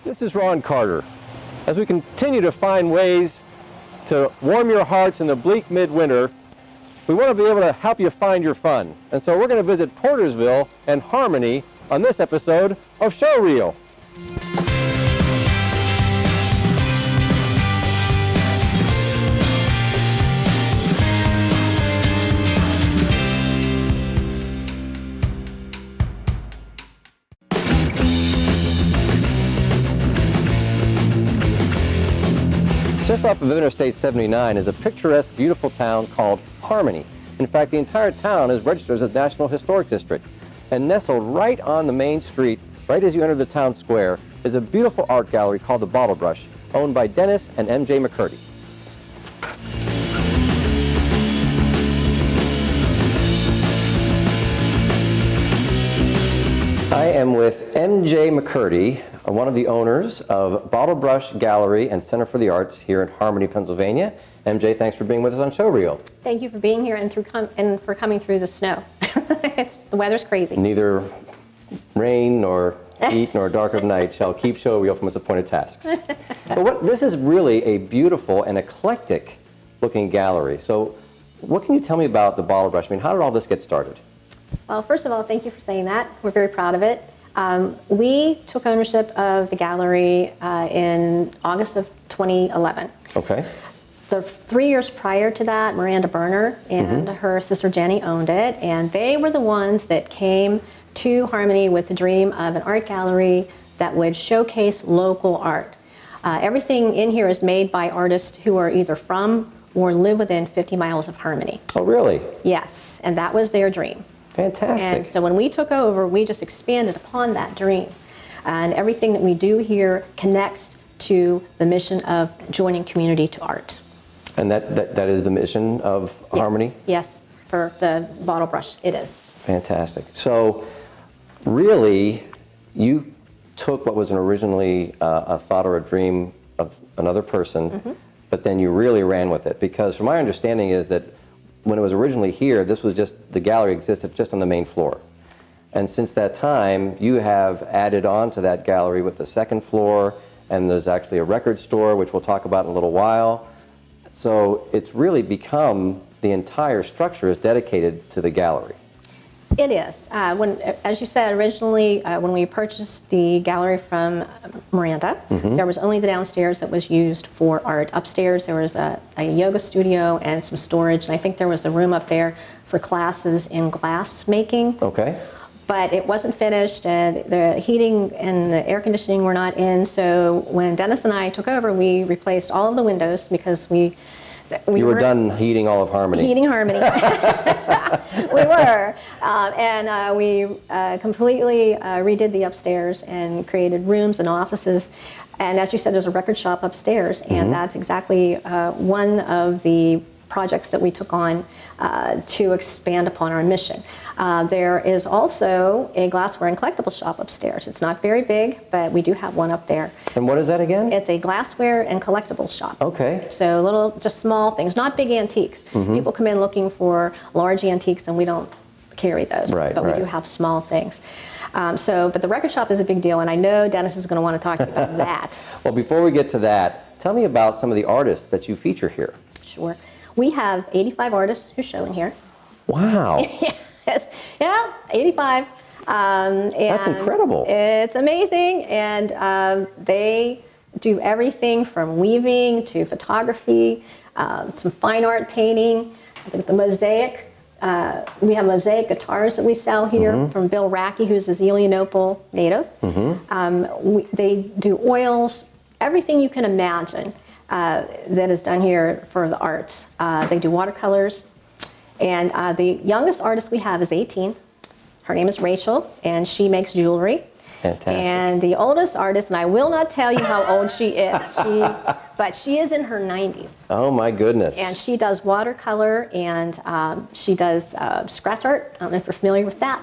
This is Ron Carter. As we continue to find ways to warm your hearts in the bleak midwinter, we want to be able to help you find your fun. And so we're going to visit Portersville and Harmony on this episode of Showreel. Just off of Interstate 79 is a picturesque, beautiful town called Harmony. In fact, the entire town is registered as a National Historic District. And nestled right on the main street, right as you enter the town square, is a beautiful art gallery called the Bottle Brush, owned by Dennis and M.J. McCurdy. I am with M.J. McCurdy, one of the owners of Bottle Brush Gallery and Center for the Arts here in Harmony, Pennsylvania. MJ, thanks for being with us on Showreel. Thank you for being here and for coming through the snow. The weather's crazy. Neither rain nor heat nor dark of night shall keep Showreel from its appointed tasks. But this is really a beautiful and eclectic looking gallery. So what can you tell me about the Bottle Brush? I mean, how did all this get started? Well, first of all, thank you for saying that. We're very proud of it. We took ownership of the gallery in August of 2011. Okay. The 3 years prior to that, Miranda Berner and her sister Jenny owned it, and they were the ones that came to Harmony with the dream of an art gallery that would showcase local art. Everything in here is made by artists who are either from or live within 50 miles of Harmony. Oh, really? Yes, and that was their dream. Fantastic. And so when we took over, we just expanded upon that dream. And everything that we do here connects to the mission of joining community to art. And that is the mission of Harmony? Yes, for the Bottle Brush, it is. Fantastic. So really, you took what was originally a thought or a dream of another person, but then you really ran with it. Because from my understanding is that when it was originally here, this was just, the gallery existed just on the main floor. And since that time, you have added on to that gallery with the second floor, and there's actually a record store, which we'll talk about in a little while. So it's really become, the entire structure is dedicated to the gallery. It is. As you said, originally, when we purchased the gallery from Miranda, there was only the downstairs that was used for art. Upstairs, there was a yoga studio and some storage, and I think there was a room up there for classes in glass making. Okay. But it wasn't finished, and the heating and the air conditioning were not in, so when Dennis and I took over, we replaced all of the windows because we were done heating all of Harmony. Heating Harmony. We were. And we completely redid the upstairs and created rooms and offices. And as you said, there's a record shop upstairs, and that's exactly one of the projects that we took on to expand upon our mission. There is also a glassware and collectible shop upstairs. It's not very big, but we do have one up there. And what is that again? It's a glassware and collectible shop. Okay. So little, just small things, not big antiques. People come in looking for large antiques, and we don't carry those. Right, but we do have small things. But the record shop is a big deal, and I know Dennis is going to want to talk to you about that. Well, before we get to that, tell me about some of the artists that you feature here. Sure. We have 85 artists who show in here. Wow. Yes. Yeah, 85. That's incredible. It's amazing, and they do everything from weaving to photography, some fine art painting. I think the mosaic. We have mosaic guitars that we sell here from Bill Racky, who's a Zelienople native. They do oils, everything you can imagine that is done here for the arts. They do watercolors. And the youngest artist we have is 18. Her name is Rachel, and she makes jewelry. Fantastic. And the oldest artist, and I will not tell you how old she is, but she is in her 90s. Oh my goodness. And she does watercolor, and she does scratch art. I don't know if you're familiar with that.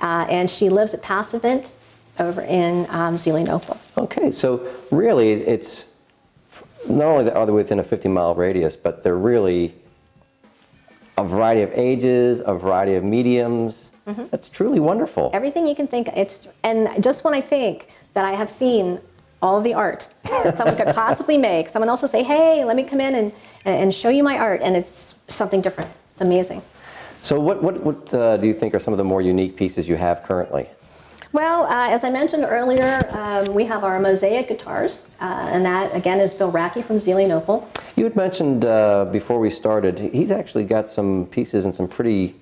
And she lives at Passavant over in Zelienople. Okay, so really it's, not only are they within a 50-mile radius, but they're really a variety of ages, a variety of mediums. That's truly wonderful. Everything you can think, and just when I think that I have seen all of the art that someone could possibly make. Someone else will say, hey, let me come in and show you my art, and it's something different. It's amazing. So what do you think are some of the more unique pieces you have currently? Well, as I mentioned earlier, we have our mosaic guitars, and that, again, is Bill Racky from Zelienople. You had mentioned before we started, he's actually got some pieces in some pretty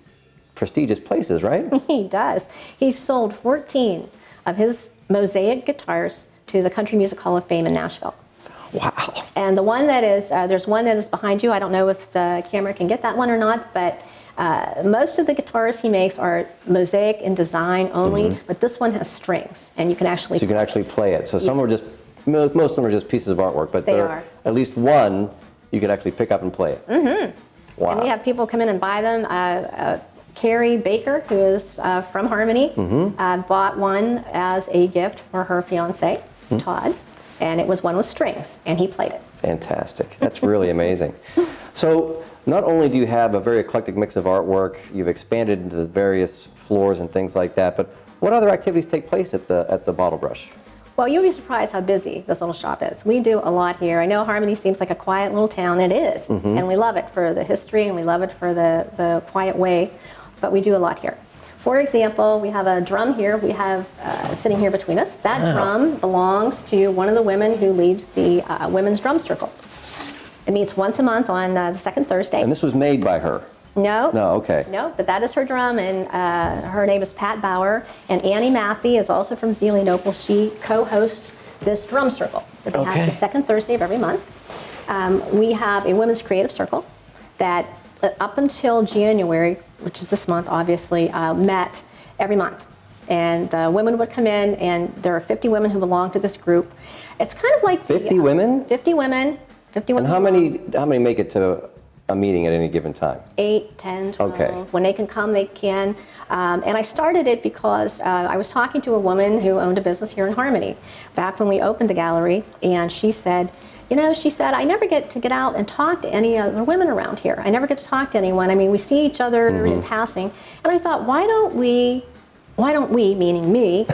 prestigious places, right? He does. He's sold 14 of his mosaic guitars to the Country Music Hall of Fame in Nashville. Wow. And the one that is, there's one that is behind you. I don't know if the camera can get that one or not, but most of the guitars he makes are mosaic in design only, but this one has strings, and you can actually So you can actually play it. So some are just, most of them are just pieces of artwork, but They there are. at least one you can actually pick up and play it. Mm-hmm. Wow. And we have people come in and buy them. Carrie Baker, who is from Harmony, bought one as a gift for her fiance, Todd, and it was one with strings, and he played it. Fantastic. That's really amazing. So not only do you have a very eclectic mix of artwork, you've expanded into the various floors and things like that, but what other activities take place at the Bottle Brush? Well, you'll be surprised how busy this little shop is. We do a lot here. I know Harmony seems like a quiet little town. It is, and we love it for the history, and we love it for the quiet way, but we do a lot here. For example, we have a drum here we have sitting here between us. That drum belongs to one of the women who leads the Women's Drum Circle. It meets once a month on the second Thursday. And this was made by her? No. No, okay. No, but that is her drum, and her name is Pat Bauer. And Annie Mathey is also from Zelienople. She co-hosts this drum circle that they have the second Thursday of every month. We have a women's creative circle that up until January, which is this month obviously, met every month. And women would come in, and there are 50 women who belong to this group. It's kind of like 50 women? 50 women. 50 women. And how many make it to a meeting at any given time? 8, 10, 12. Okay. When they can come, they can. And I started it because I was talking to a woman who owned a business here in Harmony back when we opened the gallery, and she said, I never get to get out and talk to any other women around here. I never get to talk to anyone. I mean, we see each other in passing. And I thought, why don't we, meaning me,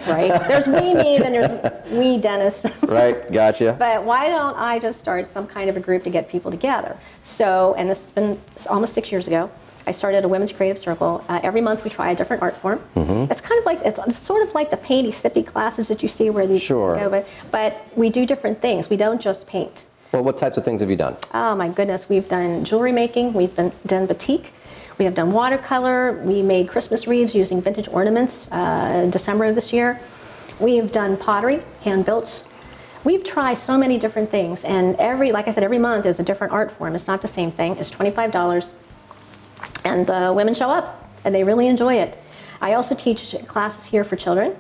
right? There's we, me, then there's we, Dennis. Right, gotcha. But why don't I just start some kind of a group to get people together? So, and this has been almost 6 years ago, I started a women's creative circle. Every month we try a different art form. It's kind of like, it's sort of like the painty sippy classes that you see where these Sure. but we do different things. We don't just paint. Well, what types of things have you done? Oh my goodness, we've done jewelry making, we've done batik, we have done watercolor, we made Christmas wreaths using vintage ornaments in December of this year. We have done pottery, hand-built. We've tried so many different things, and like I said, every month is a different art form. It's not the same thing. It's $25, and the women show up, and they really enjoy it. I also teach classes here for children,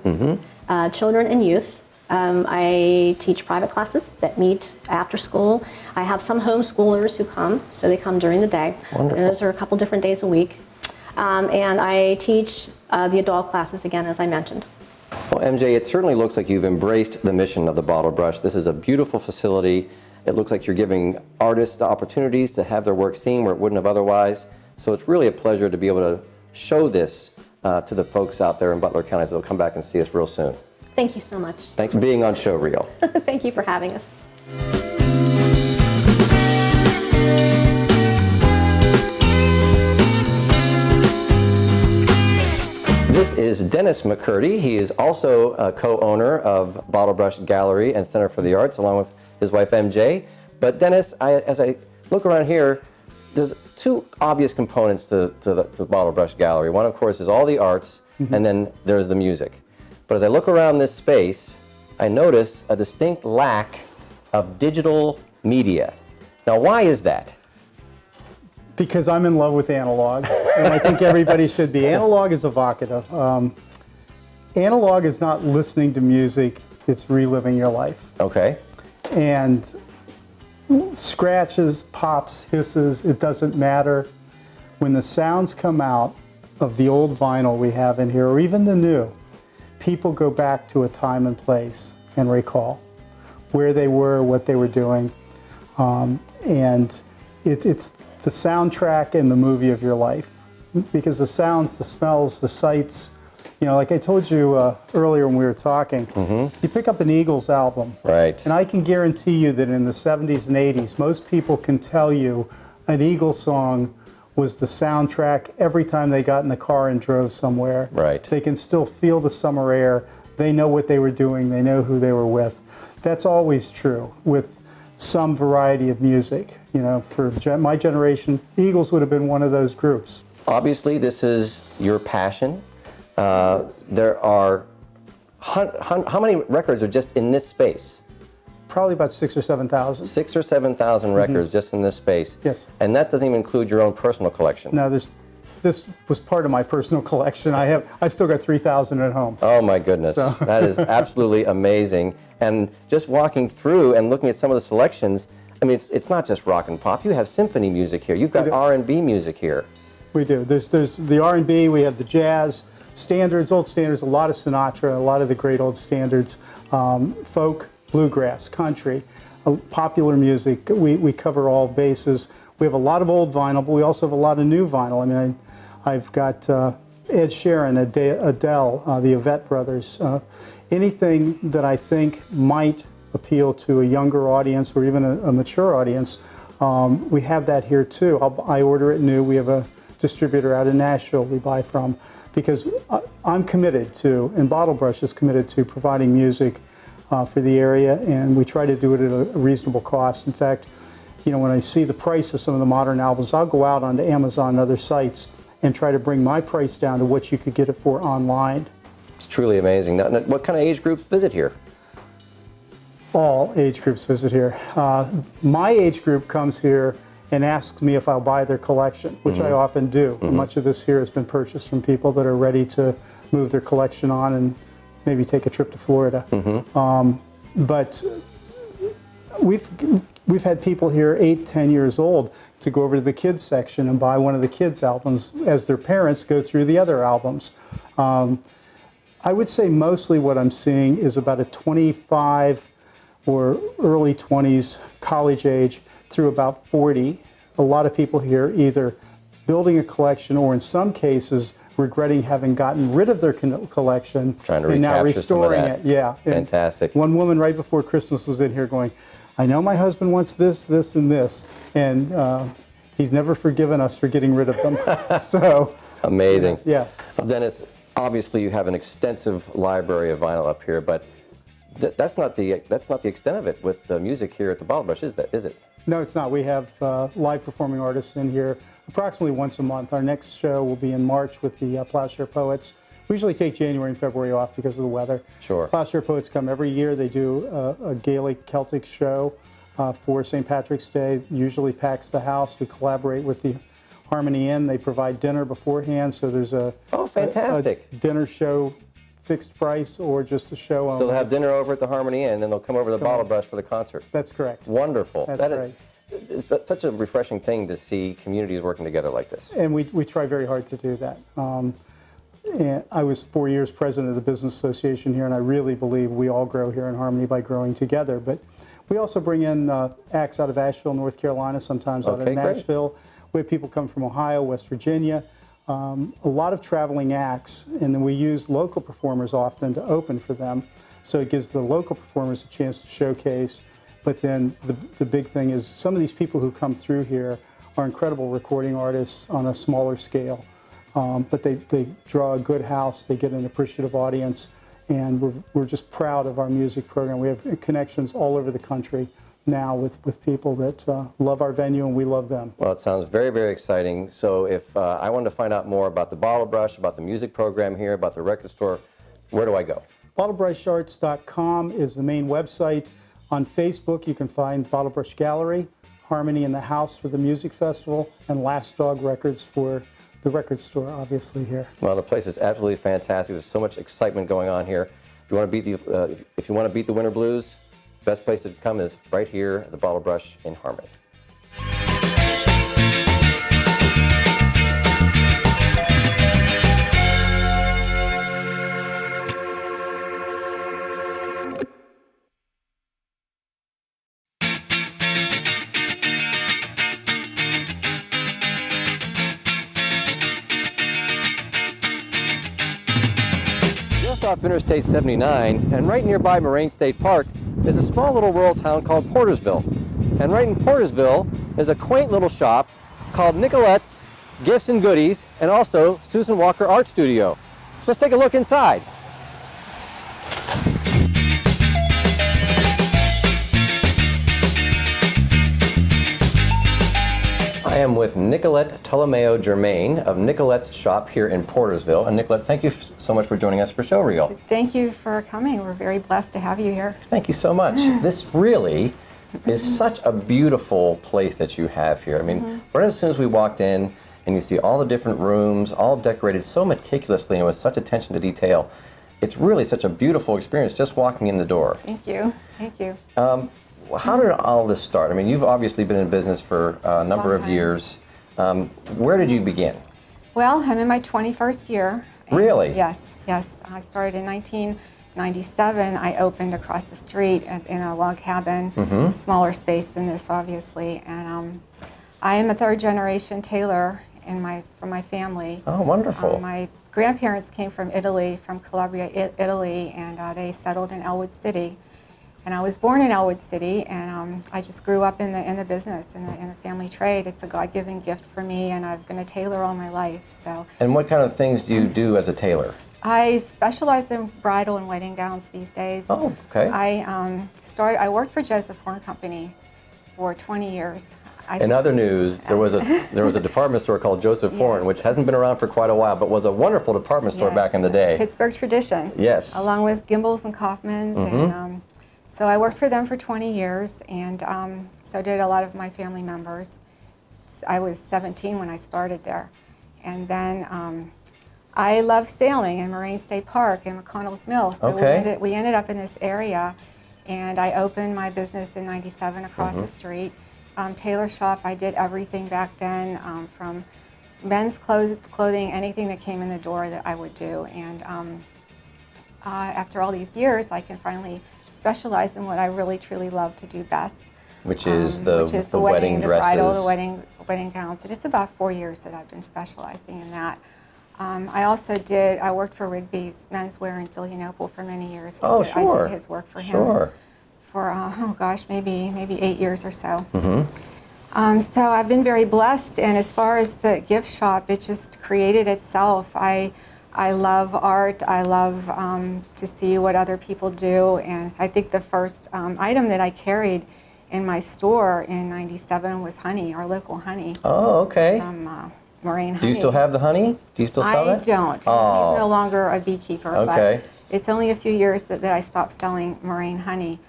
children and youth. I teach private classes that meet after school. I have some homeschoolers who come, so they come during the day. Wonderful. And those are a couple different days a week. And I teach the adult classes again, as I mentioned. Well, MJ, it certainly looks like you've embraced the mission of the Bottle Brush. This is a beautiful facility. It looks like you're giving artists the opportunities to have their work seen where it wouldn't have otherwise. So it's really a pleasure to be able to show this to the folks out there in Butler County. So they'll come back and see us real soon. Thank you so much. Thanks for being on Show Reel. Thank you for having us. This is Dennis McCurdy. He is also a co-owner of Bottle Brush Gallery and Center for the Arts, along with his wife MJ. But Dennis, as I look around here, there's two obvious components to the Bottle Brush Gallery. One, of course, is all the arts, and then there's the music. But as I look around this space, I notice a distinct lack of digital media. Now, why is that? Because I'm in love with analog, and I think everybody should be. Analog is evocative. Analog is not listening to music, it's reliving your life. Okay. And scratches, pops, hisses, it doesn't matter. When the sounds come out of the old vinyl we have in here, or even the new, people go back to a time and place and recall where they were, what they were doing. And it's the soundtrack and the movie of your life. Because the sounds, the smells, the sights, You know, like I told you earlier when we were talking, you pick up an Eagles album, Right. and I can guarantee you that in the 70s and 80s, most people can tell you an Eagles song was the soundtrack every time they got in the car and drove somewhere. Right. They can still feel the summer air. They know what they were doing. They know who they were with. That's always true with some variety of music. You know, for my generation, Eagles would have been one of those groups. Obviously, this is your passion. There are, how many records are just in this space? Probably about 6,000 or 7,000. 6,000 or 7,000 records just in this space. Yes. And that doesn't even include your own personal collection. Now, this was part of my personal collection. I still got 3,000 at home. Oh my goodness, So- that is absolutely amazing. And just walking through and looking at some of the selections, I mean, it's not just rock and pop. You have symphony music here. You've got We do. R&B music here. We do. There's the R&B. We have the jazz standards, old standards. A lot of Sinatra, a lot of the great old standards, folk, bluegrass, country, popular music. We cover all bases. We have a lot of old vinyl, but we also have a lot of new vinyl. I mean, I've got Ed Sheeran, Adele, the Yvette Brothers. Anything that I think might appeal to a younger audience or even a mature audience, we have that here too. I order it new. We have a distributor out in Nashville we buy from, because I'm committed to, and Bottle Brush is committed to providing music for the area, and we try to do it at a reasonable cost. In fact, you know, when I see the price of some of the modern albums, I'll go out onto Amazon and other sites and try to bring my price down to what you could get it for online. It's truly amazing. Now, what kind of age groups visit here? All age groups visit here. My age group comes here and asks me if I'll buy their collection, which I often do. Much of this here has been purchased from people that are ready to move their collection on and maybe take a trip to Florida. But we've had people here 8, 10 years old to go over to the kids section and buy one of the kids' albums as their parents go through the other albums. I would say mostly what I'm seeing is about a 25 or early 20s, college age, through about 40. A lot of people here either building a collection or in some cases regretting having gotten rid of their collection Trying to and now recapture some of restoring that. it. Yeah. And Fantastic. one woman right before Christmas was in here going, I know my husband wants this, this, and this, and he's never forgiven us for getting rid of them. So, Amazing. yeah. Well, Dennis, obviously you have an extensive library of vinyl up here, but that's not the extent of it with the music here at the Bottle Brush, is it? No, it's not. We have live performing artists in here approximately once a month. Our next show will be in March with the Plowshare Poets. We usually take January and February off because of the weather. Sure. Plowshare Poets come every year. They do a Gaelic Celtic show for St. Patrick's Day. Usually packs the house. We collaborate with the Harmony Inn. They provide dinner beforehand, so there's fantastic. a dinner show fixed price or just a show only. So they'll have dinner over at the Harmony Inn, and then they'll come over to the Bottle Brush for the concert. That's correct. Wonderful. That's That right. It's such a refreshing thing to see communities working together like this. And we try very hard to do that. And I was 4 years president of the Business Association here, and I really believe we all grow here in harmony by growing together. But we also bring in acts out of Asheville, North Carolina, sometimes out of Okay, great. Nashville. We have people come from Ohio, West Virginia, a lot of traveling acts, and then we use local performers often to open for them. So it gives the local performers a chance to showcase. But then the big thing is some of these people who come through here are incredible recording artists on a smaller scale. But they draw a good house, they get an appreciative audience, and we're just proud of our music program. We have connections all over the country now with people that love our venue and we love them. Well, it sounds very, very exciting. So if I wanted to find out more about the Bottle Brush, about the music program here, about the record store, where do I go? BottleBrushArts.com is the main website. On Facebook, you can find Bottle Brush Gallery, Harmony in the House for the Music Festival, and Last Dog Records for the record store, obviously, here. Well, the place is absolutely fantastic. There's so much excitement going on here. If you want to beat the winter blues, best place to come is right here at the Bottle Brush in Harmony. off Interstate 79 and right nearby Moraine State Park is a small little rural town called Portersville. And right in Portersville is a quaint little shop called Nicolette's Gifts and Goodies, and also Susan Walker Art Studio. So let's take a look inside. I am with Nicolette Tolomeo Germain of Nicolette's shop here in Portersville. And Nicolette, thank you so much for joining us for Showreel. Thank you for coming. We're very blessed to have you here. Thank you so much. This really is such a beautiful place that you have here. I mean, right as soon as we walked in and you see all the different rooms, all decorated so meticulously and with such attention to detail, it's really such a beautiful experience just walking in the door. Thank you. Thank you. How did all this start? I mean, you've obviously been in business for a number of years. Where did you begin? Well, I'm in my 21st year. Really? Yes, yes. I started in 1997. I opened across the street in a log cabin, a smaller space than this, obviously. And I am a third-generation tailor from my family. Oh, wonderful. My grandparents came from Italy, from Calabria, Italy, and they settled in Elwood City. And I was born in Elwood City, and I just grew up in the business, in the family trade. It's a God-given gift for me, and I've been a tailor all my life. So. And what kind of things do you do as a tailor? I specialize in bridal and wedding gowns these days. Oh, okay. I worked for Joseph Horn Company for 20 years. In other news, there was a department store called Joseph Horn, which hasn't been around for quite a while, but was a wonderful department store back in the day. Pittsburgh tradition. Yes. Along with Gimbels and Kaufmann's, and so I worked for them for 20 years, and so did a lot of my family members. I was 17 when I started there, and then I love sailing in Moraine State Park and McConnell's Mill. So we ended up in this area, and I opened my business in '97 across the street. Tailor shop. I did everything back then, from men's clothing, anything that came in the door that I would do. And after all these years, I can finally specialize in what I really truly love to do best, which is the wedding dresses, the bridal, the wedding gowns. And it's about 4 years that I've been specializing in that. I worked for Rigby's Menswear in Zillionople for many years. Oh, sure. I did his work for him. Sure. For maybe 8 years or so. So I've been very blessed, and as far as the gift shop, it just created itself. I love art. I love to see what other people do, and I think the first item that I carried in my store in '97 was honey, our local honey. Oh, okay. Moraine honey. Do you still have the honey? Do you still sell that? I don't. Oh. He's no longer a beekeeper. Okay. But it's only a few years that I stopped selling Moraine honey.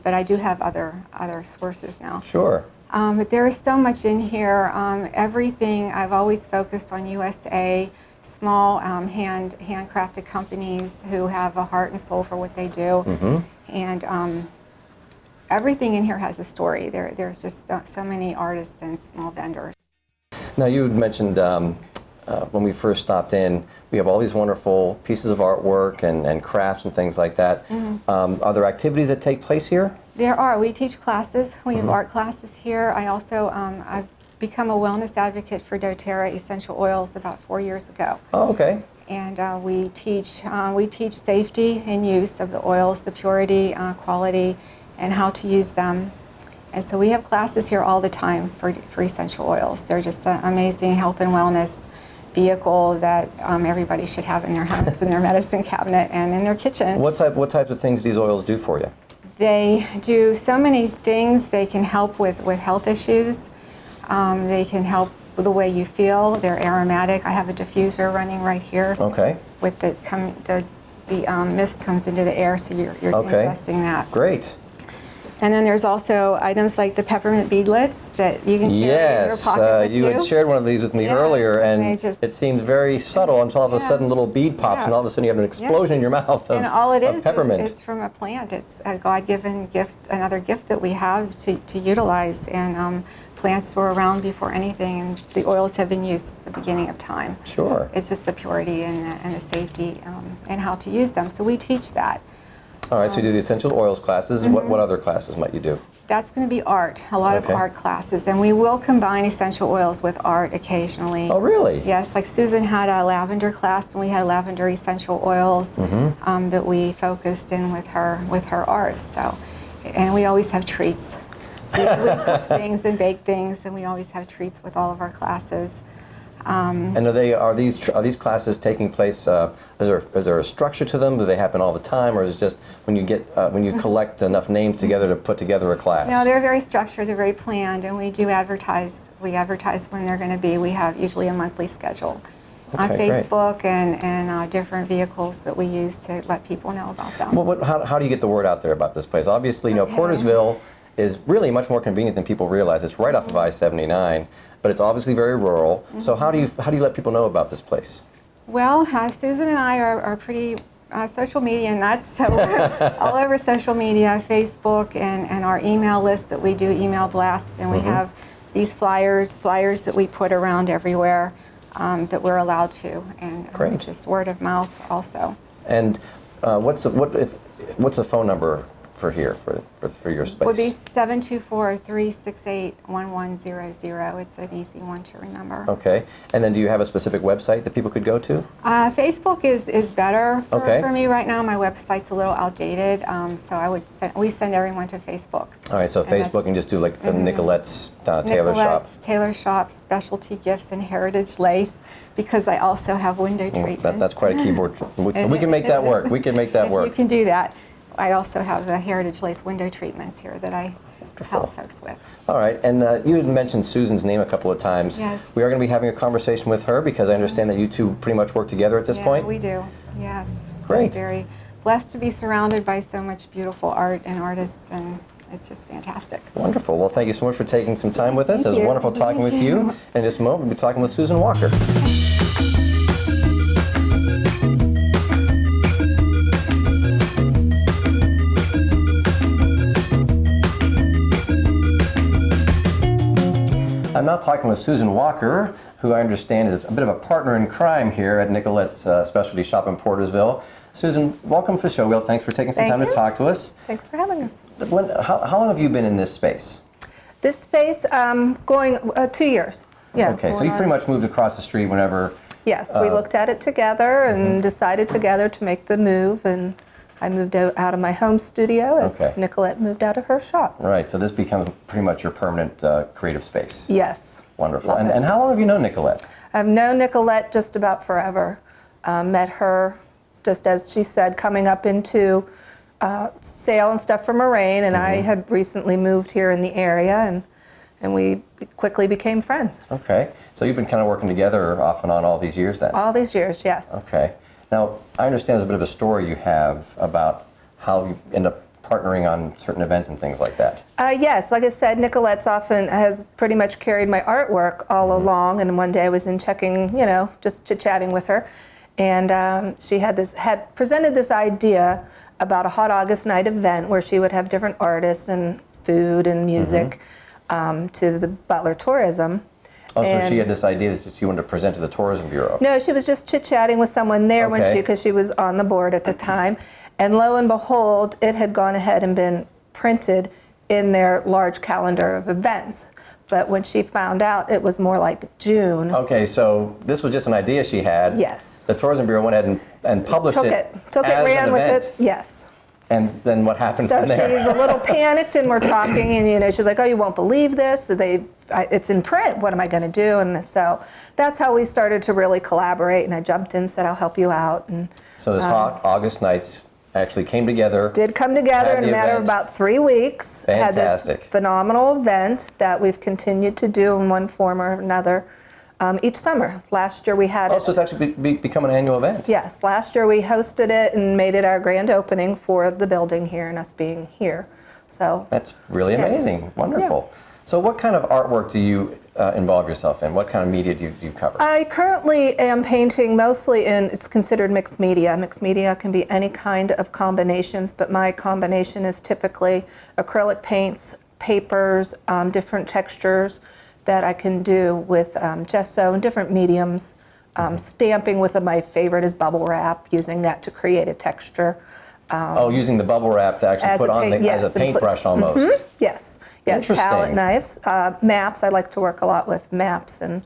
But I do have other sources now. Sure. But there is so much in here. Everything, I've always focused on USA, small handcrafted companies who have a heart and soul for what they do. And everything in here has a story. There's just so many artists and small vendors. Now, you had mentioned when we first stopped in, we have all these wonderful pieces of artwork and crafts and things like that. Are there activities that take place here? There are. We teach classes. We have art classes here. I also, I've become a wellness advocate for doTERRA essential oils about 4 years ago. Oh, okay. And we teach safety and use of the oils, the purity, quality, and how to use them. And so we have classes here all the time for essential oils. They're just an amazing health and wellness vehicle that everybody should have in their house, in their medicine cabinet, and in their kitchen. What types of things do these oils do for you? They do so many things. They can help with health issues. They can help with the way you feel. They're aromatic. I have a diffuser running right here. Okay. With the mist comes into the air, so you're ingesting that. Great. And then there's also items like the peppermint beadlets that you can carry in your pocket with you had shared one of these with me earlier, and it seems very subtle until all of a sudden a little bead pops, and all of a sudden you have an explosion in your mouth of, and all it is, peppermint. It's from a plant. It's a God-given gift, another gift that we have to utilize. And plants were around before anything, and the oils have been used since the beginning of time. Sure. It's just the purity and the safety and how to use them. So we teach that. All right, so you do the essential oils classes. What other classes might you do? That's going to be art, a lot of Okay. art classes. And we will combine essential oils with art occasionally. Oh, really? Yes, like Susan had a lavender class, and we had lavender essential oils that we focused in with her art. So, and we always have treats. We cook things and bake things, and we always have treats with all of our classes. And are these classes taking place? Is there a structure to them? Do they happen all the time, or is it just when you collect enough names together to put together a class? No, they're very structured. They're very planned, and we do advertise. We advertise when they're going to be. We have usually a monthly schedule on Okay, great. Facebook and different vehicles that we use to let people know about them. Well, how do you get the word out there about this place? Obviously, Portersville is really much more convenient than people realize. It's right off of I-79, but it's obviously very rural. So how do you let people know about this place? Well, Susan and I are pretty social media nuts, so we're all over social media, Facebook, and our email list that we do email blasts, and we have these flyers that we put around everywhere that we're allowed to, and Great. just word of mouth also. And what's the phone number for here for your space? Would be 724-368-1100. It's an easy one to remember. Okay. And then do you have a specific website that people could go to? Facebook is better Okay. for me right now. My website's a little outdated, so we send everyone to Facebook. All right, so And Facebook, that's- and just do like the Nicolette's Tailor Shop. Nicolette's Tailor Shop, Specialty Gifts, and Heritage Lace, because I also have window treatments. That's quite a keyboard. We can make that work. We can make that If work. you can do that. I also have the Heritage Lace window treatments here that I help folks with. All right, and you had mentioned Susan's name a couple of times. Yes. We are going to be having a conversation with her because I understand that you two pretty much work together at this point. Yeah, we do. Yes. Great. We're very blessed to be surrounded by so much beautiful art and artists, and it's just fantastic. Wonderful. Well, thank you so much for taking some time with us. Thank It was you. wonderful talking with Thank you. you. In just a moment, we'll be talking with Susan Walker. I'm now talking with Susan Walker, who I understand is a bit of a partner in crime here at Nicolet's Specialty Shop in Portersville. Susan, welcome to the show, Will. Thanks for taking some Thank time to you. talk to us. Thanks for having us. How long have you been in this space? This space, going 2 years. Yeah. Okay, so going you on. pretty much moved across the street whenever. Yes, we looked at it together and decided together to make the move, and I moved out of my home studio as Okay. Nicolette moved out of her shop. Right, so this becomes pretty much your permanent creative space. Yes. Wonderful. Love it. And how long have you known Nicolette? I've known Nicolette just about forever. Met her, just as she said, coming up into sale and stuff for Moraine, and I had recently moved here in the area, and we quickly became friends. Okay, so you've been kind of working together off and on all these years then? All these years, yes. Okay. Now, I understand there's a bit of a story you have about how you end up partnering on certain events and things like that. Yes, like I said, Nicolette's often has pretty much carried my artwork all along, and one day I was in checking, just chit-chatting with her, and she had presented this idea about a hot August night event where she would have different artists and food and music to the Butler Tourism. Oh, so And- she had this idea that she wanted to present to the Tourism Bureau. No, she was just chit-chatting with someone there Okay. because she was on the board at the time. And lo and behold, it had gone ahead and been printed in their large calendar of events. But when she found out, it was more like June. Okay, so this was just an idea she had. Yes. The Tourism Bureau went ahead and published Took it it, as ran an with event. it. Yes. And then what happened So from there? she's a little panicked, and we're talking, and she's like, "Oh, you won't believe this. It's in print. What am I going to do?" And so that's how we started to really collaborate. And I jumped in, and said, "I'll help you out." And So this hot August nights actually came together. did come together Had in a the matter of event. about 3 weeks. Had Fantastic. this phenomenal event that we've continued to do in one form or another each summer. Last year we had Oh, it. so it's actually become an annual event. Yes, last year we hosted it and made it our grand opening for the building here and us being here. So That's really Yes. amazing. Wonderful. So what kind of artwork do you involve yourself in? What kind of media do you cover? I currently am painting mostly it's considered mixed media. Mixed media can be any kind of combinations, but my combination is typically acrylic paints, papers, different textures that I can do with gesso and different mediums. Stamping my favorite is bubble wrap, using that to create a texture. Oh, using the bubble wrap to actually as put a on paint- as a yes, and put- paintbrush almost. Yes, yes, Interesting. palette knives, maps. I like to work a lot with maps and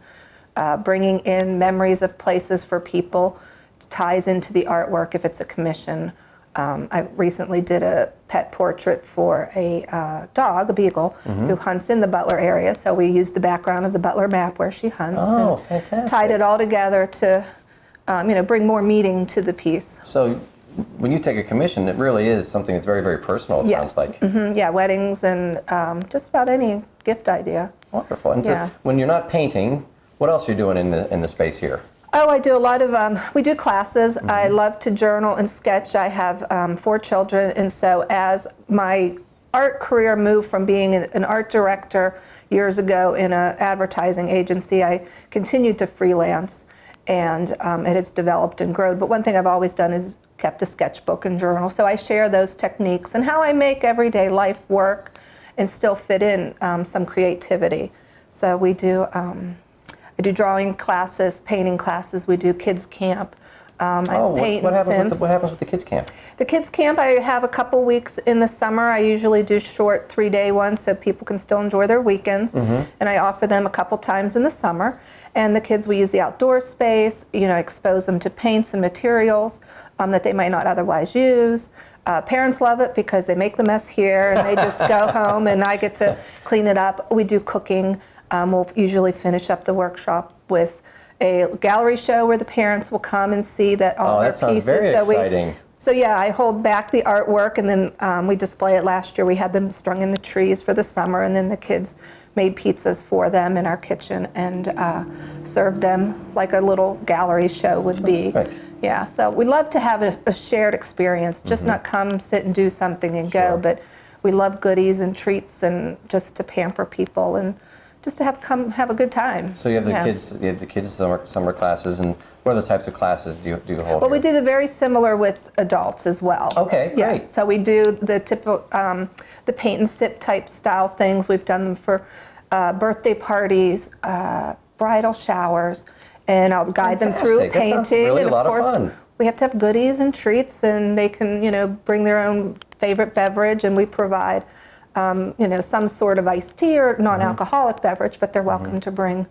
bringing in memories of places for people. It ties into the artwork if it's a commission. I recently did a pet portrait for a dog, a beagle, who hunts in the Butler area. So we used the background of the Butler map where she hunts Oh, and fantastic. tied it all together to, bring more meaning to the piece. So when you take a commission, it really is something that's very, very personal, it sounds like. Yeah, weddings and just about any gift idea. Wonderful. And Yeah. so when you're not painting, what else are you doing in the space here? Oh, I do a lot of, we do classes. I love to journal and sketch. I have 4 children, and so as my art career moved from being an art director years ago in an advertising agency, I continued to freelance, and it has developed and grown. But one thing I've always done is kept a sketchbook and journal, so I share those techniques and how I make everyday life work and still fit in some creativity. So we do, I do drawing classes, painting classes, we do kids camp. I paint what in happens Sims. what happens with the kids camp? The kids camp, I have a couple weeks in the summer. I usually do short 3-day ones so people can still enjoy their weekends. And I offer them a couple times in the summer. And the kids, we use the outdoor space, expose them to paints and materials that they might not otherwise use. Parents love it because they make the mess here and they just go home and I get to clean it up. We do cooking. We'll usually finish up the workshop with a gallery show where the parents will come and see that all Oh, our that sounds pieces. very exciting. So yeah, I hold back the artwork and then we display it. Last year we had them strung in the trees for the summer, and then the kids made pizzas for them in our kitchen and served them like a little gallery show would be. Terrific. Yeah, so we love to have a shared experience, just not come, sit and do something and go, Sure. but we love goodies and treats and just to pamper people and just to have a good time. So you have the Yeah. kids summer classes, and what other types of classes do you hold? Well, we here? do the very similar with adults as well. Okay, Yes, great. so we do the typical, the paint and sip type style things. We've done them for birthday parties, bridal showers, and I'll guide them through Fantastic. That sounds painting. really And a lot of course, fun. we have to have goodies and treats, and they can, bring their own favorite beverage, and we provide, some sort of iced tea or non-alcoholic beverage, but they're welcome to bring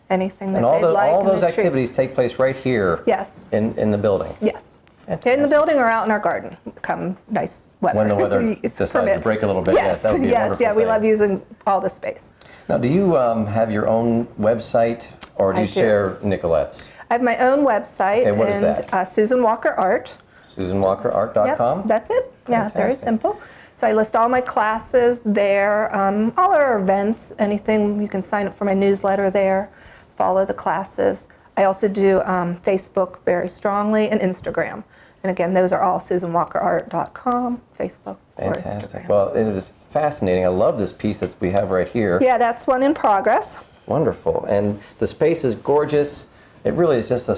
anything that And all they'd like. all and those the treats. activities take place right here. Yes. In the building. Yes. Fantastic. In the building or out in our garden, come nice weather. When the weather decides to permits. break a little bit, Yes, that would be a yes, wonderful yeah, we thing. love using all the space. Now, do you have your own website, or do I you do. share Nicolette's? I have my own website. Okay, what is and, that? Susan Walker Art. SusanWalkerArt.com? Yep, that's it. Yeah, very Fantastic. simple. So I list all my classes there, all our events, anything. You can sign up for my newsletter there, follow the classes. I also do Facebook very strongly and Instagram. And again, those are all SusanWalkerArt.com, Facebook or Fantastic. Instagram. Well, it is fascinating. I love this piece that we have right here. Yeah, that's one in progress. Wonderful. And the space is gorgeous. It really is just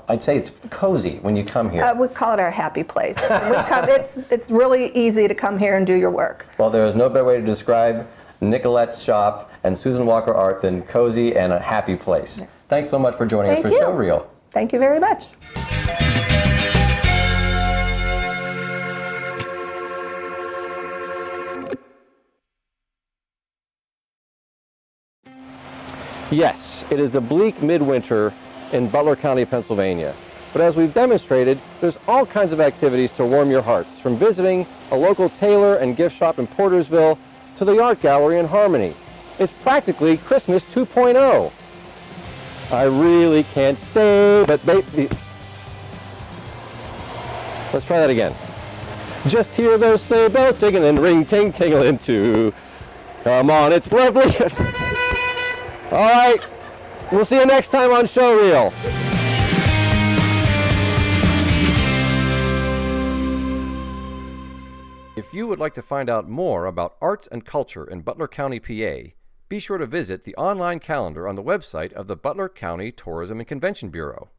I'd say it's cozy when you come here. We call it our happy place. It's really easy to come here and do your work. Well, there is no better way to describe Nicolette's shop and Susan Walker Art than cozy and a happy place. Thanks so much for joining us Thank for you. Showreel. Thank you very much. Yes, it is the bleak midwinter in Butler County, Pennsylvania. But as we've demonstrated, there's all kinds of activities to warm your hearts, from visiting a local tailor and gift shop in Portersville to the art gallery in Harmony. It's practically Christmas 2.0. I really can't stay, but let's try that again. Just hear those sleigh bells tingling and ring ting tingling too. Come on, it's lovely. All right, we'll see you next time on Showreel. If you would like to find out more about arts and culture in Butler County, PA, be sure to visit the online calendar on the website of the Butler County Tourism and Convention Bureau.